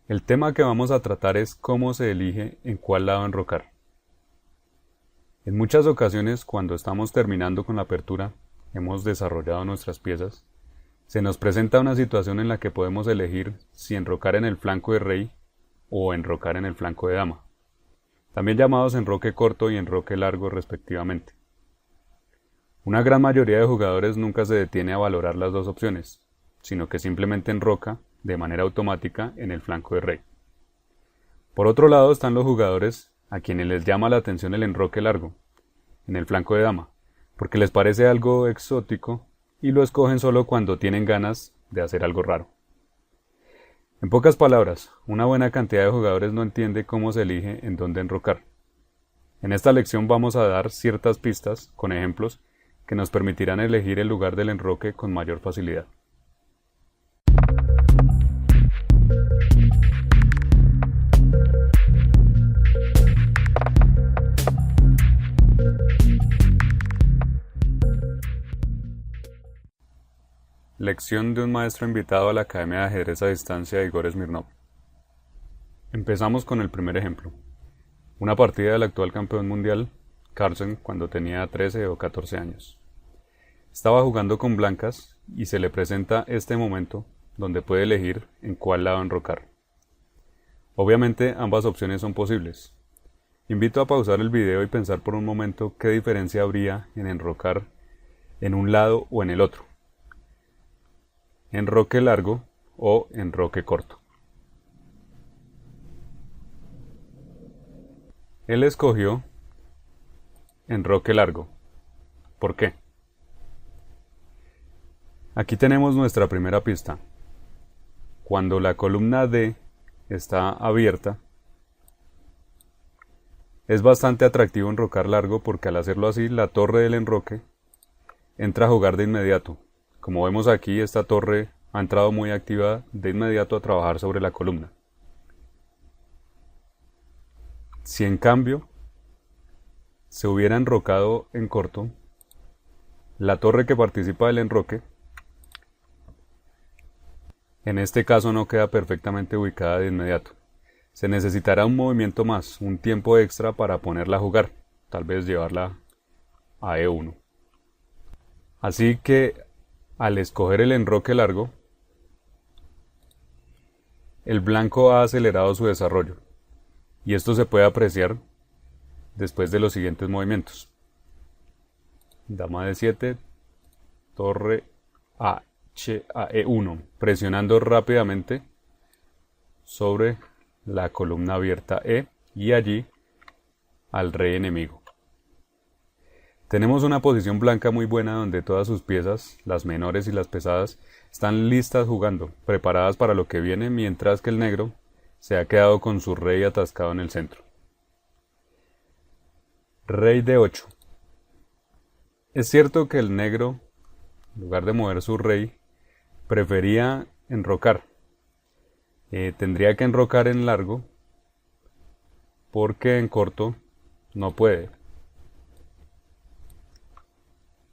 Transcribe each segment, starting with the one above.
El tema que vamos a tratar es cómo se elige en cuál lado enrocar. En muchas ocasiones, cuando estamos terminando con la apertura, hemos desarrollado nuestras piezas, se nos presenta una situación en la que podemos elegir si enrocar en el flanco de rey o enrocar en el flanco de dama, también llamados enroque corto y enroque largo respectivamente. Una gran mayoría de jugadores nunca se detiene a valorar las dos opciones, sino que simplemente enroca de manera automática en el flanco de rey. Por otro lado están los jugadores a quienes les llama la atención el enroque largo, en el flanco de dama, porque les parece algo exótico y lo escogen solo cuando tienen ganas de hacer algo raro. En pocas palabras, una buena cantidad de jugadores no entiende cómo se elige en dónde enrocar. En esta lección vamos a dar ciertas pistas, con ejemplos, que nos permitirán elegir el lugar del enroque con mayor facilidad. Lección de un maestro invitado a la Academia de Ajedrez a Distancia de Igor Smirnov. Empezamos con el primer ejemplo. Una partida del actual campeón mundial, Carlsen, cuando tenía 13 o 14 años. Estaba jugando con blancas y se le presenta este momento donde puede elegir en cuál lado enrocar. Obviamente ambas opciones son posibles. Invito a pausar el video y pensar por un momento qué diferencia habría en enrocar en un lado o en el otro. Enroque largo o enroque corto. Él escogió enroque largo. ¿Por qué? Aquí tenemos nuestra primera pista. Cuando la columna D está abierta, es bastante atractivo enrocar largo porque al hacerlo así, la torre del enroque entra a jugar de inmediato. Como vemos aquí, esta torre ha entrado muy activa de inmediato a trabajar sobre la columna. Si en cambio se hubiera enrocado en corto, la torre que participa del enroque, en este caso no queda perfectamente ubicada de inmediato. Se necesitará un movimiento más, un tiempo extra para ponerla a jugar, tal vez llevarla a E1. Así que al escoger el enroque largo, el blanco ha acelerado su desarrollo, y esto se puede apreciar después de los siguientes movimientos. Dama D7, torre H a E1, presionando rápidamente sobre la columna abierta E y allí al rey enemigo. Tenemos una posición blanca muy buena donde todas sus piezas, las menores y las pesadas, están listas jugando, preparadas para lo que viene, mientras que el negro se ha quedado con su rey atascado en el centro. Rey D8. Es cierto que el negro, en lugar de mover su rey, prefería enrocar. Tendría que enrocar en largo, porque en corto no puede.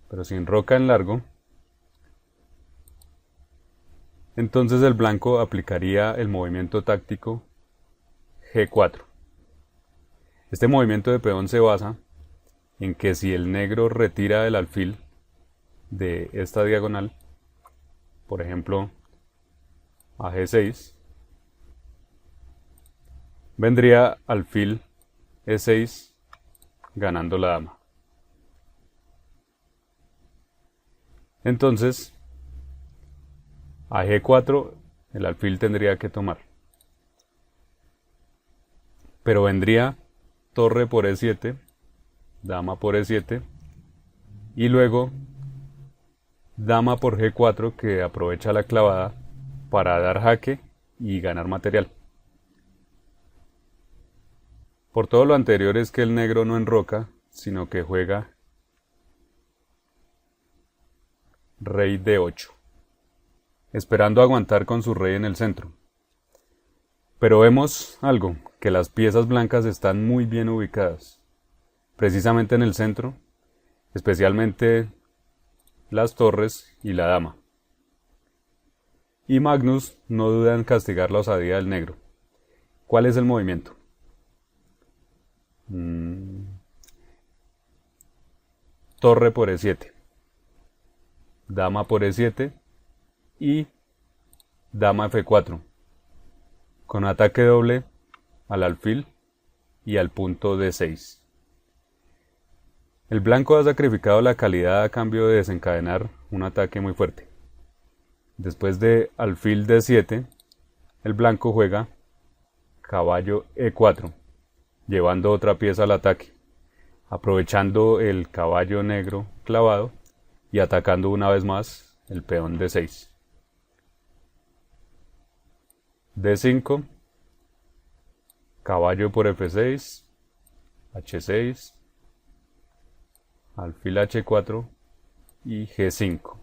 Pero si enroca en largo, entonces el blanco aplicaría el movimiento táctico G4. Este movimiento de peón se basa en que si el negro retira el alfil de esta diagonal, por ejemplo a G6, vendría alfil E6 ganando la dama. Entonces, a G4 el alfil tendría que tomar. Pero vendría torre por E7, dama por E7, y luego dama por G4 que aprovecha la clavada para dar jaque y ganar material. Por todo lo anterior es que el negro no enroca, sino que juega rey D8, esperando aguantar con su rey en el centro. Pero vemos algo, que las piezas blancas están muy bien ubicadas, precisamente en el centro, especialmente las torres y la dama. Y Magnus no duda en castigar la osadía del negro, ¿Cuál es el movimiento? Torre por E7, dama por E7 y dama F4, con ataque doble al alfil y al punto D6. El blanco ha sacrificado la calidad a cambio de desencadenar un ataque muy fuerte. Después de alfil D7, el blanco juega caballo E4, llevando otra pieza al ataque, aprovechando el caballo negro clavado y atacando una vez más el peón D6. D5, caballo por F6, H6, alfil H4 y G5.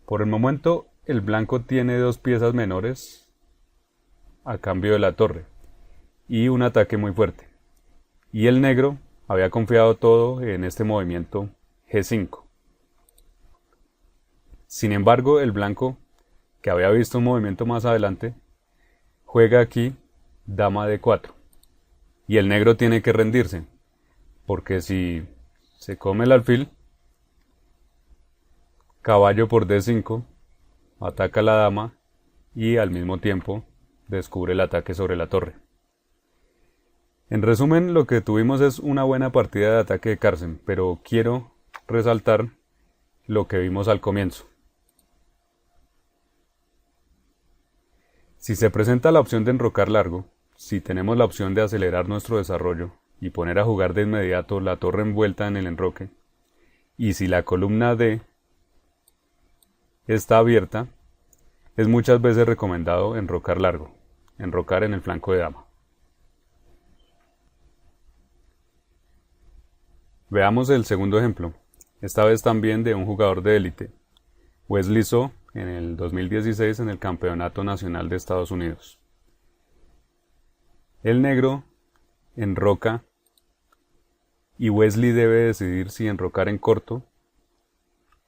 Por el momento el blanco tiene dos piezas menores a cambio de la torre y un ataque muy fuerte, y el negro había confiado todo en este movimiento G5. Sin embargo, el blanco, que había visto un movimiento más adelante, juega aquí dama D4 y el negro tiene que rendirse, porque si se come el alfil, caballo por D5 ataca a la dama y al mismo tiempo descubre el ataque sobre la torre. En resumen, lo que tuvimos es una buena partida de ataque de Carlsen, pero quiero resaltar lo que vimos al comienzo. Si se presenta la opción de enrocar largo, si tenemos la opción de acelerar nuestro desarrollo y poner a jugar de inmediato la torre envuelta en el enroque, y si la columna D está abierta, es muchas veces recomendado enrocar largo, enrocar en el flanco de dama. Veamos el segundo ejemplo, esta vez también de un jugador de élite, Wesley So, en el 2016 en el Campeonato Nacional de Estados Unidos. El negro enroca y Wesley debe decidir si enrocar en corto,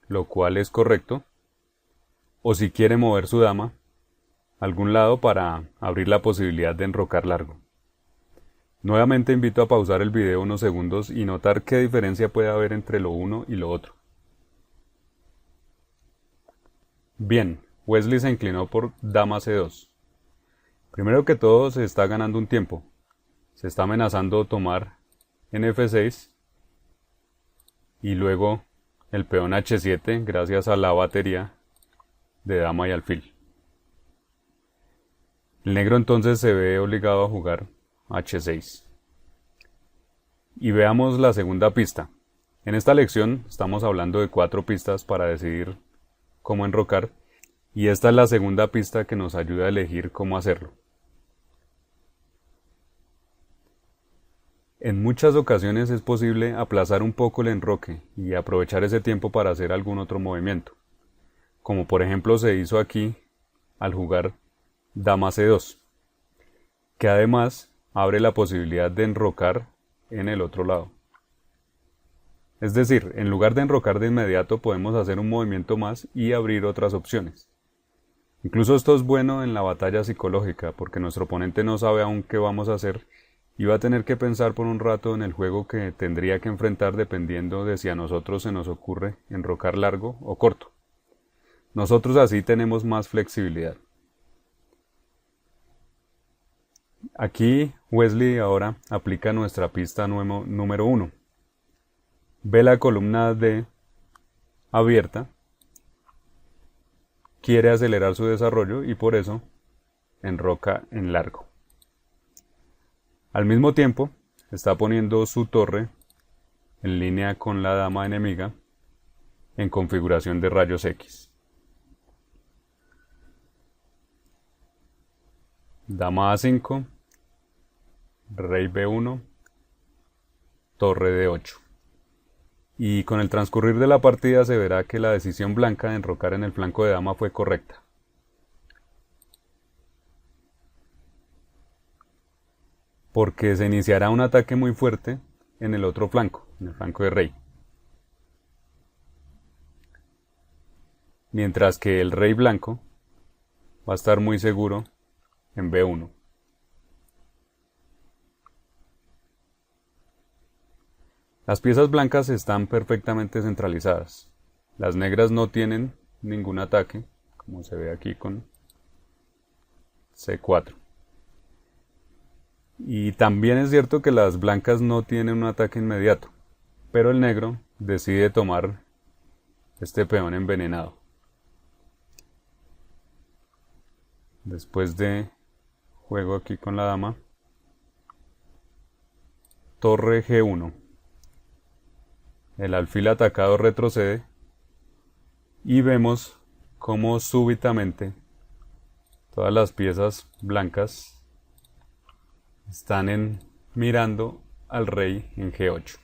lo cual es correcto, o si quiere mover su dama a algún lado para abrir la posibilidad de enrocar largo. Nuevamente invito a pausar el video unos segundos y notar qué diferencia puede haber entre lo uno y lo otro. Bien, Wesley se inclinó por dama C2. Primero que todo se está ganando un tiempo. Se está amenazando tomar en F6 y luego el peón H7 gracias a la batería de dama y alfil. El negro entonces se ve obligado a jugar H6. Y veamos la segunda pista. En esta lección estamos hablando de 4 pistas para decidir cómo enrocar, y esta es la segunda pista que nos ayuda a elegir cómo hacerlo. En muchas ocasiones es posible aplazar un poco el enroque y aprovechar ese tiempo para hacer algún otro movimiento, como por ejemplo se hizo aquí al jugar dama C2, que además abre la posibilidad de enrocar en el otro lado. Es decir, en lugar de enrocar de inmediato podemos hacer un movimiento más y abrir otras opciones. Incluso esto es bueno en la batalla psicológica, porque nuestro oponente no sabe aún qué vamos a hacer y va a tener que pensar por un rato en el juego que tendría que enfrentar dependiendo de si a nosotros se nos ocurre enrocar largo o corto. Nosotros así tenemos más flexibilidad. Aquí Wesley ahora aplica nuestra pista número 1. Ve la columna D abierta, quiere acelerar su desarrollo y por eso enroca en largo. Al mismo tiempo está poniendo su torre en línea con la dama enemiga en configuración de rayos X. Dama A5, rey B1, torre D8. Y con el transcurrir de la partida se verá que la decisión blanca de enrocar en el flanco de dama fue correcta. Porque se iniciará un ataque muy fuerte en el otro flanco, en el flanco de rey. Mientras que el rey blanco va a estar muy seguro en B1. Las piezas blancas están perfectamente centralizadas. Las negras no tienen ningún ataque, como se ve aquí con C4. Y también es cierto que las blancas no tienen un ataque inmediato, pero el negro decide tomar este peón envenenado. Después de juego aquí con la dama, torre G1. El alfil atacado retrocede y vemos cómo súbitamente todas las piezas blancas están mirando al rey en G8.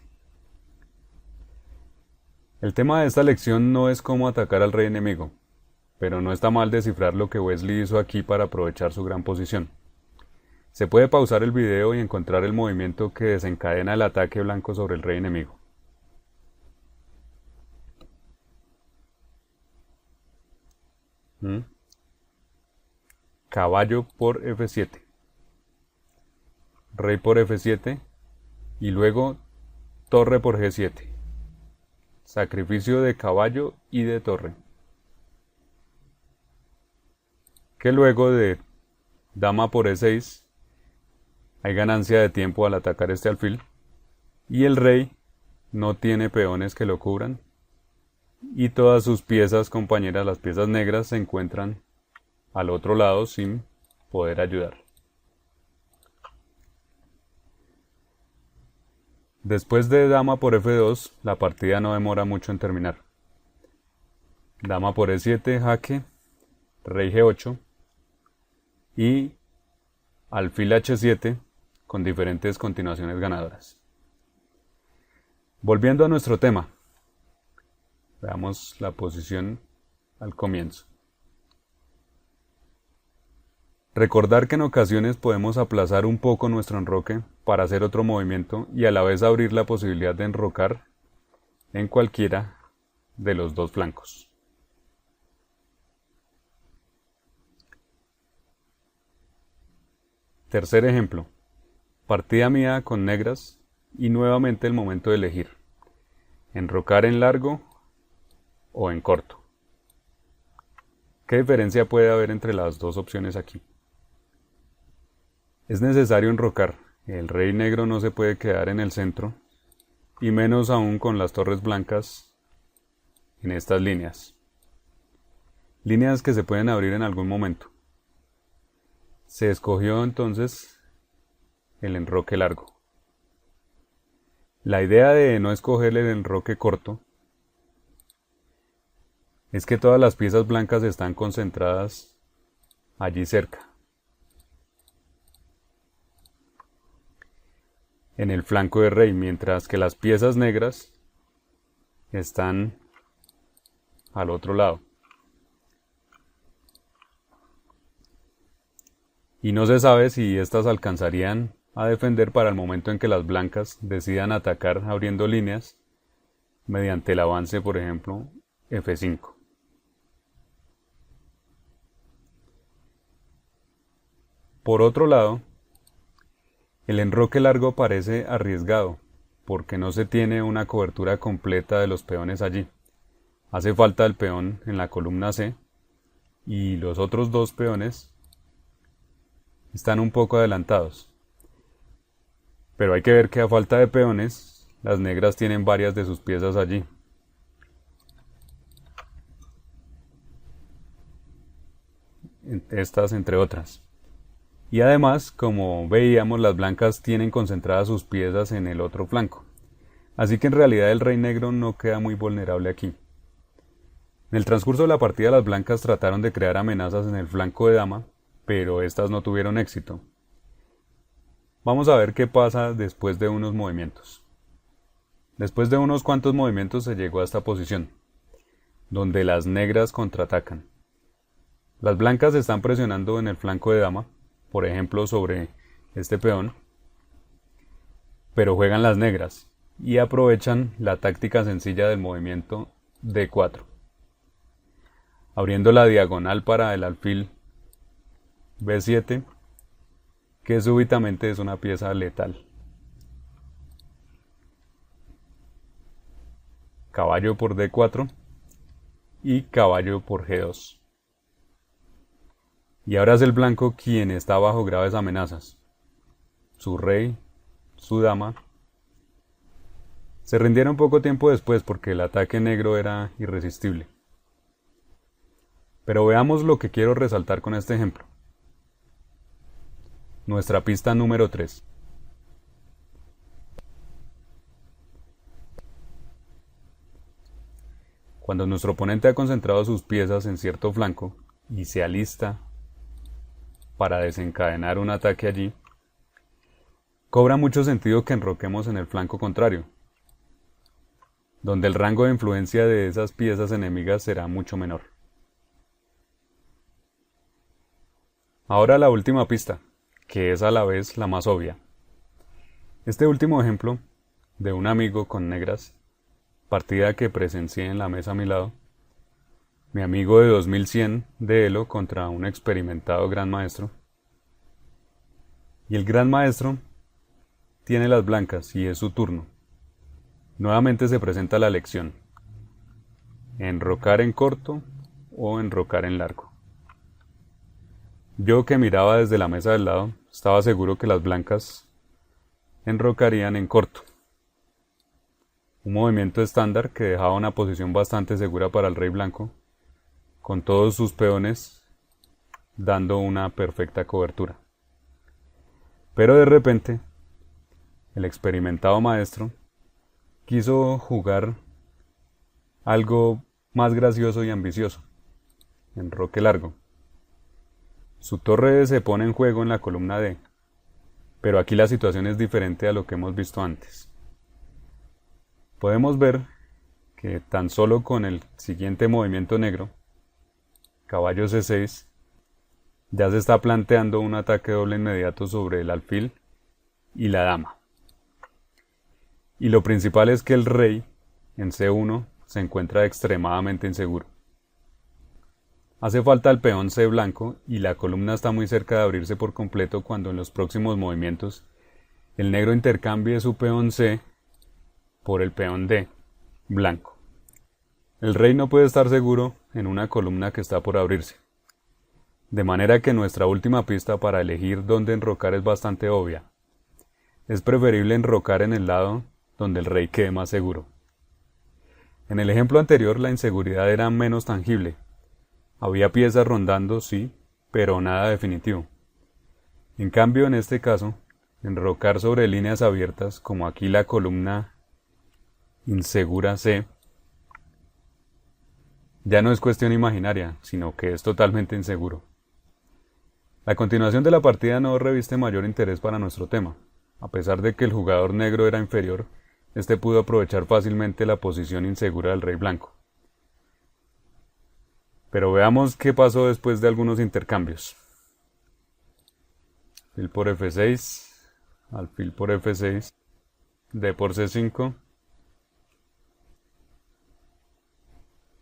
El tema de esta lección no es cómo atacar al rey enemigo, pero no está mal descifrar lo que Wesley hizo aquí para aprovechar su gran posición. Se puede pausar el video y encontrar el movimiento que desencadena el ataque blanco sobre el rey enemigo. Caballo por F7. Rey por F7 y luego torre por G7. Sacrificio de caballo y de torre. Que luego de dama por E6 hay ganancia de tiempo al atacar este alfil y el rey no tiene peones que lo cubran y todas sus piezas compañeras, las piezas negras, se encuentran al otro lado sin poder ayudar. Después de dama por F2, la partida no demora mucho en terminar. Dama por E7, jaque, rey G8 y alfil H7 con diferentes continuaciones ganadoras. Volviendo a nuestro tema, veamos la posición al comienzo. Recordar que en ocasiones podemos aplazar un poco nuestro enroque para hacer otro movimiento y a la vez abrir la posibilidad de enrocar en cualquiera de los dos flancos. Tercer ejemplo, partida mía con negras y nuevamente el momento de elegir, enrocar en largo o en corto. ¿Qué diferencia puede haber entre las dos opciones aquí? Es necesario enrocar, el rey negro no se puede quedar en el centro, y menos aún con las torres blancas en estas líneas. Líneas que se pueden abrir en algún momento. Se escogió entonces el enroque largo. La idea de no escoger el enroque corto es que todas las piezas blancas están concentradas allí cerca, en el flanco del rey, mientras que las piezas negras están al otro lado. Y no se sabe si éstas alcanzarían a defender para el momento en que las blancas decidan atacar abriendo líneas mediante el avance, por ejemplo, F5. Por otro lado, el enroque largo parece arriesgado, porque no se tiene una cobertura completa de los peones allí. Hace falta el peón en la columna C, y los otros dos peones están un poco adelantados. Pero hay que ver que a falta de peones, las negras tienen varias de sus piezas allí. Estas entre otras. Y además, como veíamos, las blancas tienen concentradas sus piezas en el otro flanco. Así que en realidad el rey negro no queda muy vulnerable aquí. En el transcurso de la partida las blancas trataron de crear amenazas en el flanco de dama, pero estas no tuvieron éxito. Vamos a ver qué pasa después de unos movimientos. Después de unos cuantos movimientos se llegó a esta posición, donde las negras contraatacan. Las blancas están presionando en el flanco de dama, por ejemplo sobre este peón, pero juegan las negras y aprovechan la táctica sencilla del movimiento D4, abriendo la diagonal para el alfil B7, que súbitamente es una pieza letal. caballo por D4 y caballo por G2. Y ahora es el blanco quien está bajo graves amenazas. Su rey, su dama, se rindieron poco tiempo después porque el ataque negro era irresistible. Pero veamos lo que quiero resaltar con este ejemplo. Nuestra pista número 3. Cuando nuestro oponente ha concentrado sus piezas en cierto flanco y se alista para desencadenar un ataque allí, cobra mucho sentido que enroquemos en el flanco contrario, donde el rango de influencia de esas piezas enemigas será mucho menor. Ahora la última pista, que es a la vez la más obvia. Este último ejemplo de un amigo con negras, partida que presencié en la mesa a mi lado, mi amigo de 2100 de Elo contra un experimentado gran maestro, y el gran maestro tiene las blancas y es su turno. Nuevamente se presenta la elección: enrocar en corto o enrocar en largo. Yo, que miraba desde la mesa del lado, estaba seguro que las blancas enrocarían en corto. Un movimiento estándar que dejaba una posición bastante segura para el rey blanco, con todos sus peones dando una perfecta cobertura. Pero de repente, el experimentado maestro quiso jugar algo más gracioso y ambicioso: enroque largo. Su torre se pone en juego en la columna D, pero aquí la situación es diferente a lo que hemos visto antes. Podemos ver que tan solo con el siguiente movimiento negro, caballo C6, ya se está planteando un ataque doble inmediato sobre el alfil y la dama. Y lo principal es que el rey en C1 se encuentra extremadamente inseguro. Hace falta el peón C blanco y la columna está muy cerca de abrirse por completo cuando en los próximos movimientos el negro intercambie su peón C por el peón D blanco. El rey no puede estar seguro en una columna que está por abrirse. De manera que nuestra última pista para elegir dónde enrocar es bastante obvia. Es preferible enrocar en el lado donde el rey quede más seguro. En el ejemplo anterior la inseguridad era menos tangible. Había piezas rondando, sí, pero nada definitivo. En cambio, en este caso, enrocar sobre líneas abiertas, como aquí la columna insegura C, ya no es cuestión imaginaria, sino que es totalmente inseguro. La continuación de la partida no reviste mayor interés para nuestro tema. A pesar de que el jugador negro era inferior, este pudo aprovechar fácilmente la posición insegura del rey blanco. Pero veamos qué pasó después de algunos intercambios. Alfil por F6, alfil por F6, D por C5,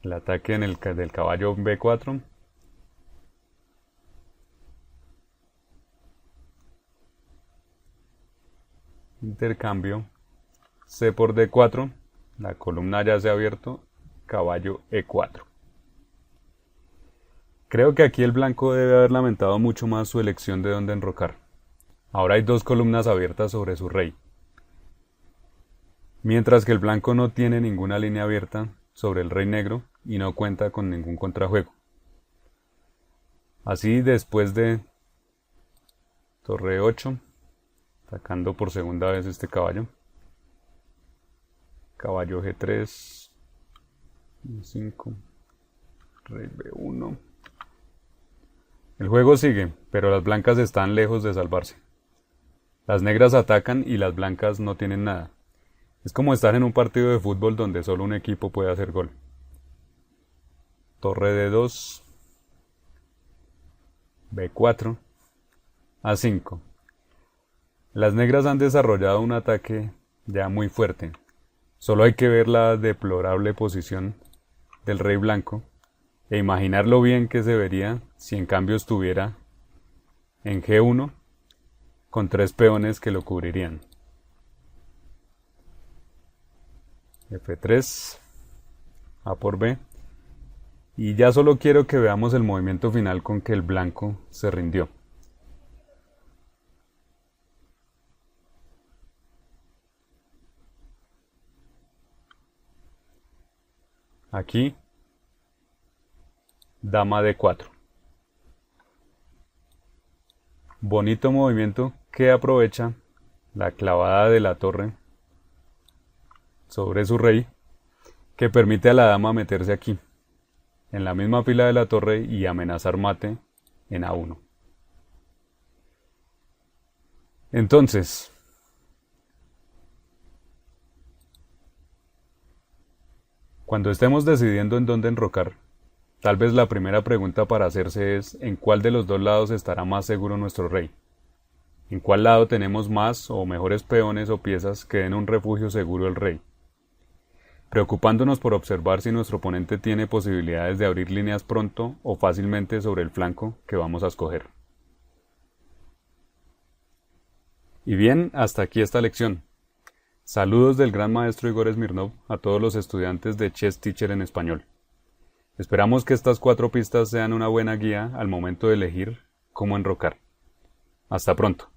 el ataque del caballo B4, intercambio, C por D4, la columna ya se ha abierto, caballo E4. Creo que aquí el blanco debe haber lamentado mucho más su elección de dónde enrocar. Ahora hay dos columnas abiertas sobre su rey, mientras que el blanco no tiene ninguna línea abierta sobre el rey negro y no cuenta con ningún contrajuego. Así, después de torre 8, atacando por segunda vez este caballo, caballo G3, 5, rey B1. El juego sigue, pero las blancas están lejos de salvarse. Las negras atacan y las blancas no tienen nada. Es como estar en un partido de fútbol donde solo un equipo puede hacer gol. Torre D2, B4, A5. Las negras han desarrollado un ataque ya muy fuerte. Solo hay que ver la deplorable posición del rey blanco e imaginar lo bien que se vería si en cambio estuviera en G1 con 3 peones que lo cubrirían. F3, A por B. Y ya solo quiero que veamos el movimiento final con que el blanco se rindió. Aquí, dama D4. Bonito movimiento que aprovecha la clavada de la torre sobre su rey, que permite a la dama meterse aquí, en la misma fila de la torre, y amenazar mate en A1. Entonces, cuando estemos decidiendo en dónde enrocar, tal vez la primera pregunta para hacerse es ¿en cuál de los dos lados estará más seguro nuestro rey? ¿En cuál lado tenemos más o mejores peones o piezas que den un refugio seguro al rey? Preocupándonos por observar si nuestro oponente tiene posibilidades de abrir líneas pronto o fácilmente sobre el flanco que vamos a escoger. Y bien, hasta aquí esta lección. Saludos del gran maestro Igor Smirnov a todos los estudiantes de Chess Teacher en español. Esperamos que estas 4 pistas sean una buena guía al momento de elegir cómo enrocar. Hasta pronto.